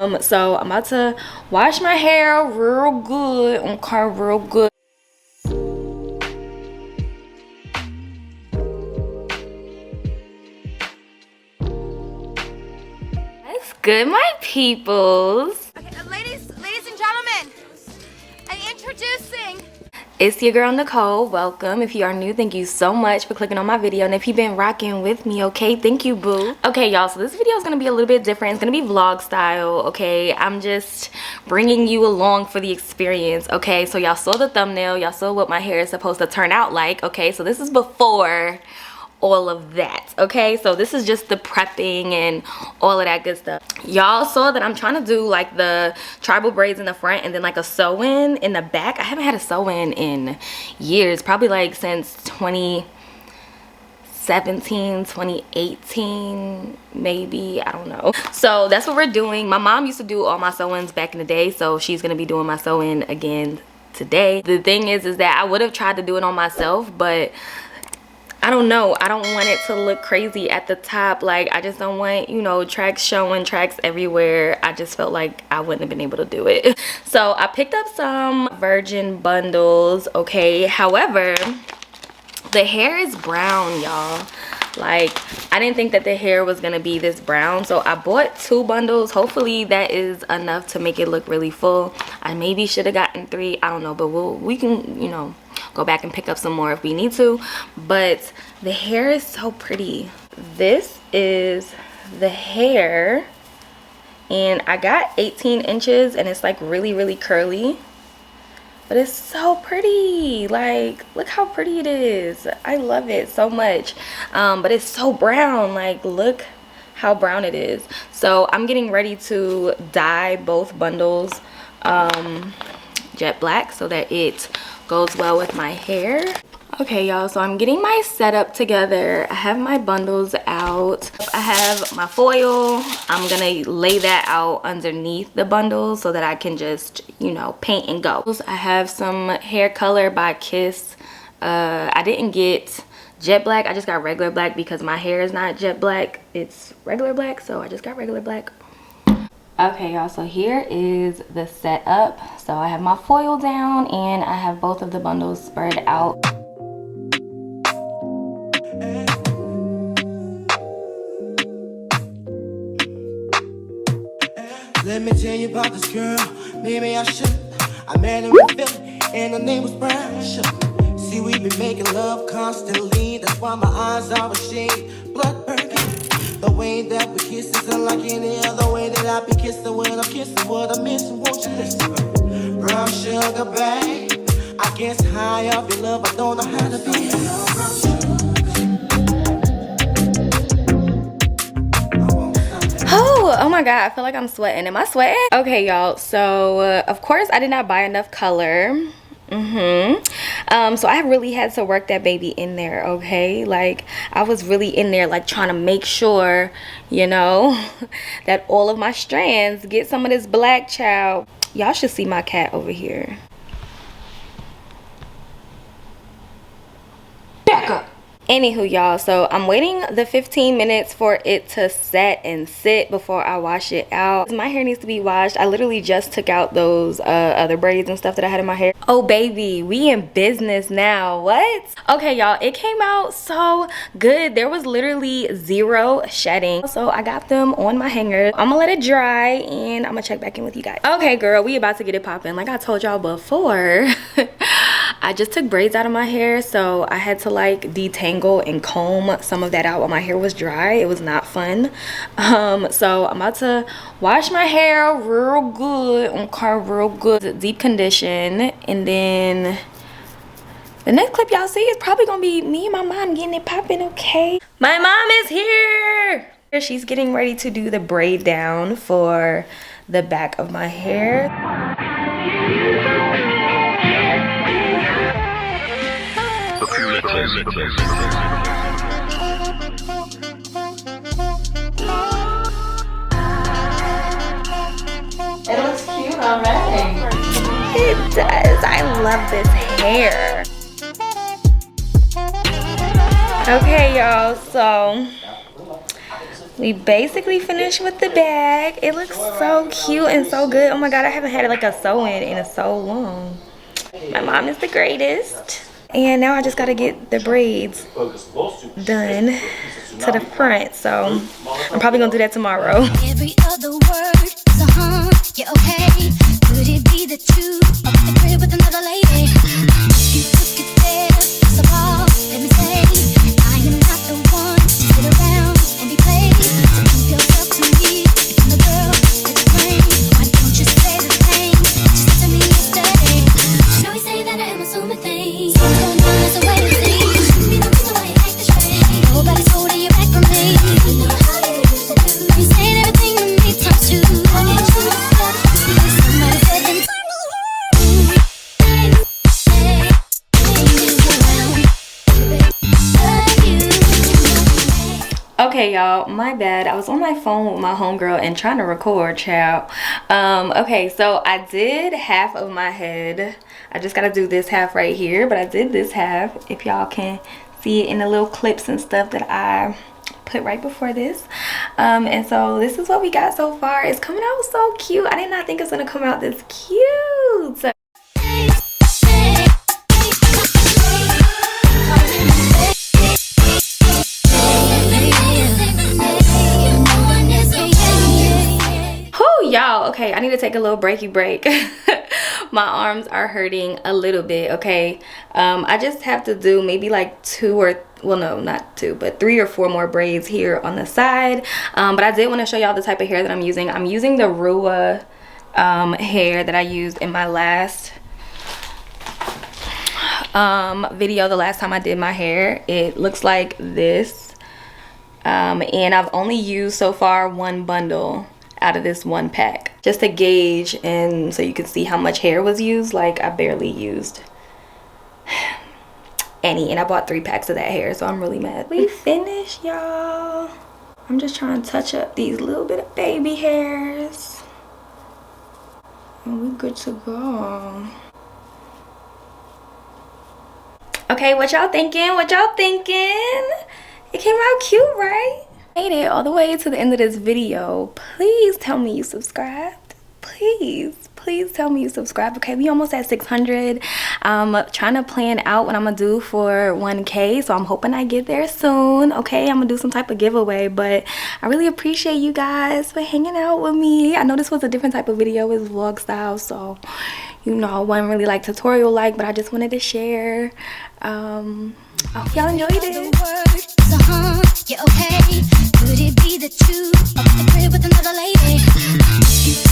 So I'm about to wash my hair real good, okay, real good. That's good, my peoples. Okay, ladies and gentlemen, introducing. It's your girl Nicole. Welcome. If you are new, thank you so much for clicking on my video. And if you've been rocking with me, okay, thank you, boo. Okay, y'all, so this video is gonna be a little bit different. It's gonna be vlog style, okay? I'm just bringing you along for the experience, okay? So y'all saw the thumbnail, y'all saw what my hair is supposed to turn out like, okay? So this is before all of that, okay? So this is just the prepping and all of that good stuff. Y'all saw that I'm trying to do like the tribal braids in the front and then like a sew-in in the back. I haven't had a sew-in in years, probably like since 2017, 2018 maybe, I don't know. So that's what we're doing. My mom used to do all my sew-ins back in the day, so she's gonna be doing my sew-in again today. The thing is that I would have tried to do it on myself, but I don't know, I don't want it to look crazy at the top. Like, I just don't want, you know, tracks showing, tracks everywhere. I just felt like I wouldn't have been able to do it. So I picked up some virgin bundles, okay? However, the hair is brown, y'all. Like, I didn't think that the hair was gonna be this brown, so I bought 2 bundles. Hopefully that is enough to make it look really full. I maybe should have gotten 3, I don't know, but we can, you know, go back and pick up some more if we need to. But the hair is so pretty. This is the hair, and I got 18 inches and it's like really curly, but it's so pretty. Like, look how pretty it is. I love it so much. But it's so brown. Like, look how brown it is. So I'm getting ready to dye both bundles jet black so that it goes well with my hair. Okay, y'all, so I'm getting my setup together. I have my bundles out. I have my foil. I'm gonna lay that out underneath the bundles so that I can just, you know, paint and go. I have some hair color by Kiss. I didn't get jet black, I just got regular black because my hair is not jet black, it's regular black, so I just got regular black. Okay, y'all, so here is the setup. So I have my foil down and I have both of the bundles spread out. Let me tell you about this girl, maybe I should. I met her in Philly and her name was Brown. See, we been making love constantly, that's why my eyes are a shade blood burning. The way that we kiss is unlike any other way that I be kissing when I'm kissing what I'm missing. Won't you listen? Brown sugar, babe, I guess high off your love, I don't know how to be. Oh my god, I feel like I'm sweating. Am I sweating? Okay, y'all, so of course I did not buy enough color. So I really had to work that baby in there, okay? Like, I was really in there, like, trying to make sure, you know, that all of my strands get some of this black, child. Y'all should see my cat over here. Back up. Anywho, y'all, so I'm waiting the 15 minutes for it to set and sit before I wash it out. My hair needs to be washed. I literally just took out those other braids and stuff that I had in my hair. Oh baby, we in business now. What? Okay, y'all, it came out so good. There was literally 0 shedding. So I got them on my hanger. I'm gonna let it dry and I'm gonna check back in with you guys. Okay, girl, we about to get it popping. Like I told y'all before, I just took braids out of my hair, so I had to like detangle and comb some of that out while my hair was dry. It was not fun. So I'm about to wash my hair real good, okay, real good, deep condition, and then the next clip y'all see is probably gonna be me and my mom getting it popping, okay? My mom is here. She's getting ready to do the braid down for the back of my hair. It looks cute already. It does. I love this hair. Okay, y'all, so We basically finished with the bag. It looks so cute and so good. Oh my god, I haven't had like a sew-in in so long. My mom is the greatest. And now I just gotta get the braids done to the front. So I'm probably gonna do that tomorrow. Every other word is yeah, okay. Could it be that you up the crib with another lady? You took it there, first of all, let me say, I am not the one to sit around and be played. So keep yourself to me, if I'm the girl that you claim. Why don't you say the thing that you said to me yesterday? I know we say that I am assuming things. That's the way it seems. Me no reason why you act this way. Nobody's holding you back from me. I know how you used to do. You saying everything to me times two. I need you to stop. Somebody said them Okay, y'all, my bad. I was on my phone with my homegirl and trying to record, child. Okay, so I did half of my head. I just gotta do this half right here, but I did this half, if y'all can see it in the little clips and stuff that I put right before this. And so this is what we got so far. It's coming out so cute. I did not think it was gonna come out this cute. So y'all, okay, I need to take a little breaky break. My arms are hurting a little bit. Okay, I just have to do maybe like 2 or, well, no, not 2, but 3 or 4 more braids here on the side. But I did want to show y'all the type of hair that I'm using. I'm using the Rua hair that I used in my last video, the last time I did my hair. It looks like this, and I've only used so far 1 bundle out of this 1 pack, just to gauge and so you can see how much hair was used. Like, I barely used any, and I bought 3 packs of that hair, so I'm really mad. We finished, y'all. I'm just trying to touch up these little bit of baby hairs and we're good to go. Okay, what y'all thinking? What y'all thinking? It came out cute, right? Made it all the way to the end of this video. Please tell me you subscribed. Please tell me you subscribed. Okay, we almost at 600. I'm trying to plan out what I'm gonna do for 1K, so I'm hoping I get there soon. Okay, I'm gonna do some type of giveaway, but I really appreciate you guys for hanging out with me. I know this was a different type of video. It's vlog style, so you know, wasn't really like tutorial like, but I just wanted to share. I hope y'all enjoyed it. Yeah, okay. Could it be that you up the crib with another lady?